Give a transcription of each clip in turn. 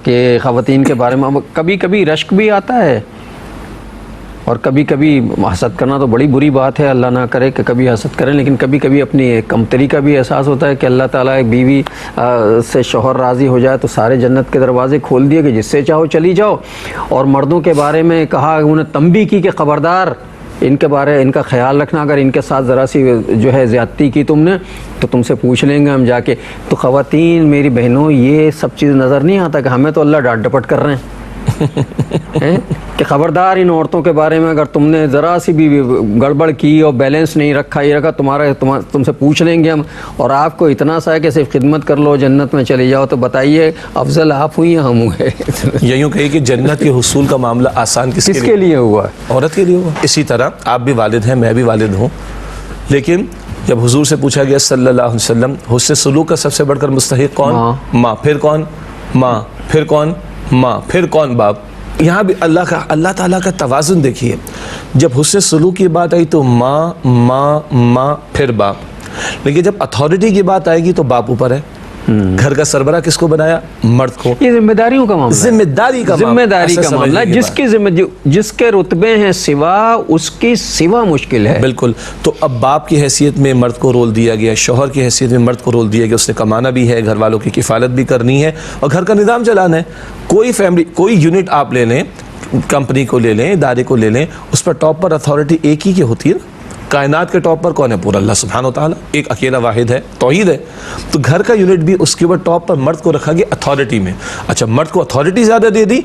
کہ خواتین کے بارے میں کبھی کبھی رشک بھی آتا ہے اور کبھی کبھی حسد کرنا تو بڑی بری بات ہے، اللہ نہ کرے کہ کبھی حسد کریں، لیکن کبھی کبھی اپنی کمتری کا بھی احساس ہوتا ہے کہ اللہ تعالیٰ ایک بیوی سے شوہر راضی ہو جائے تو سارے جنت کے دروازے کھول دیے کہ جس سے چاہو چلی جاؤ۔ اور مردوں کے بارے میں کہا، انہیں تنبیہ کی کہ خبردار ان کا خیال رکھنا، اگر ان کے ساتھ ذرا سی جو ہے زیادتی کی تم نے تو تم سے پوچھ لیں گے ہم جا کے۔ تو خواتین میری بہنوں، یہ سب چیز نظر نہیں آتا کہ ہمیں تو اللہ ڈانٹ ڈپٹ کر رہے ہیں کہ خبردار ان عورتوں کے بارے میں اگر تم نے ذرا سی بھی گڑبڑ کی اور بیلنس نہیں رکھا، یہ رکھا، تم سے پوچھ لیں گے ہم، اور آپ کو اتنا سا ہے کہ صرف خدمت کر لو جنت میں چلی جاؤ، تو بتائیے افضل آپ ہوئی یا ہم ہوئے؟ یہ یوں کہیے کہ جنت کے حصول کا معاملہ آسان کس کے لیے ہوا؟ عورت کے لیے ہوا۔ اسی طرح آپ بھی والد ہیں، میں بھی والد ہوں، لیکن جب حضور سے پوچھا گیا صلی اللہ علیہ وسلم حسن سلوک کا سب سے بڑھ کر مستحق کون؟ ماں۔ پھر کون؟ ماں۔ پھر کون؟ ماں۔ پھر کون؟ باپ۔ یہاں بھی اللہ تعالیٰ کا توازن دیکھیے، جب حسن سلوک کی بات آئی تو ماں ماں ماں پھر باپ، لیکن جب اتھارٹی کی بات آئے گی تو باپ اوپر ہے۔ گھر کا سربراہ کس کو بنایا؟ مرد کو۔ یہ ذمہ داریوں کا معاملہ، ذمہ داری کا معاملہ، جس کے رتبے ہیں سوا اس کی سوا مشکل ہے۔ بالکل۔ تو اب باپ کی حیثیت میں مرد کو رول دیا گیا، شوہر کی حیثیت میں مرد کو رول دیا گیا، اس نے کمانا بھی ہے، گھر والوں کی کفالت بھی کرنی ہے اور گھر کا نظام چلانا ہے۔ کوئی یونٹ آپ لے لیں، کمپنی کو لے لیں، ادارے کو لے لیں، اس پر ٹاپ پر اتھارٹی ایک ہی کی ہوتی ہے۔ کائنات کے ٹاپ پر کون ہے؟ پورا اللہ سبحانہ و تعالیٰ، ایک اکیلا واحد ہے، توحید ہے۔ تو گھر کا یونٹ بھی اس کے اوپر ٹاپ پر مرد کو رکھا گیا اتھارٹی میں۔ اچھا، مرد کو اتھارٹی زیادہ دے دی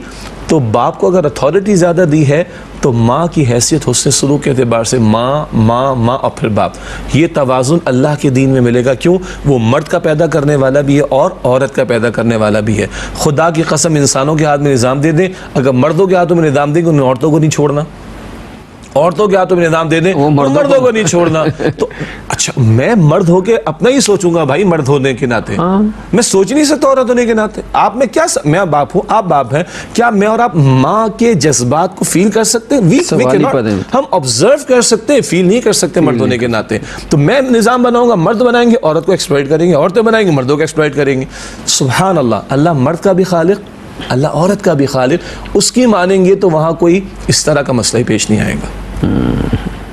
تو باپ کو اگر اتھارٹی زیادہ دی ہے تو ماں کی حیثیت حسن سلوک کے اعتبار سے ماں ماں ماں اور پھر باپ۔ یہ توازن اللہ کے دین میں ملے گا، کیوں؟ وہ مرد کا پیدا کرنے والا بھی ہے اور عورت کا پیدا کرنے والا بھی ہے۔ خدا کی قسم انسانوں کے ہاتھ میں نظام دے دیں، اگر مردوں کے ہاتھوں میں نظام دیں گے انہیں عورتوں کو نہیں چھوڑنا، عورتوں کے ہاتھوں میں نظام دے دیں مردوں کو نہیں چھوڑنا۔ تو اچھا، میں مرد ہو کے اپنا ہی سوچوں گا بھائی، مرد ہونے کے ناطے میں سوچ نہیں سکتا عورت ہونے کے ناطے۔ آپ میں کیا، میں باپ ہوں، آپ باپ ہیں، کیا میں اور آپ ماں کے جذبات کو فیل کر سکتے ہیں؟ ہم آبزرو کر سکتے ہیں، فیل نہیں کر سکتے مرد ہونے کے ناطے۔ تو میں نظام بناؤں گا، مرد بنائیں گے عورت کو ایکسپلائٹ کریں گے، عورتیں بنائیں گے مردوں کو ایکسپلائٹ کریں گے۔ سبحان اللہ، اللہ مرد کا بھی خالق، اللہ عورت کا بھی خالق، اس کی مانیں گے تو وہاں کوئی اس طرح کا مسئلہ ہی پیش نہیں آئے گا۔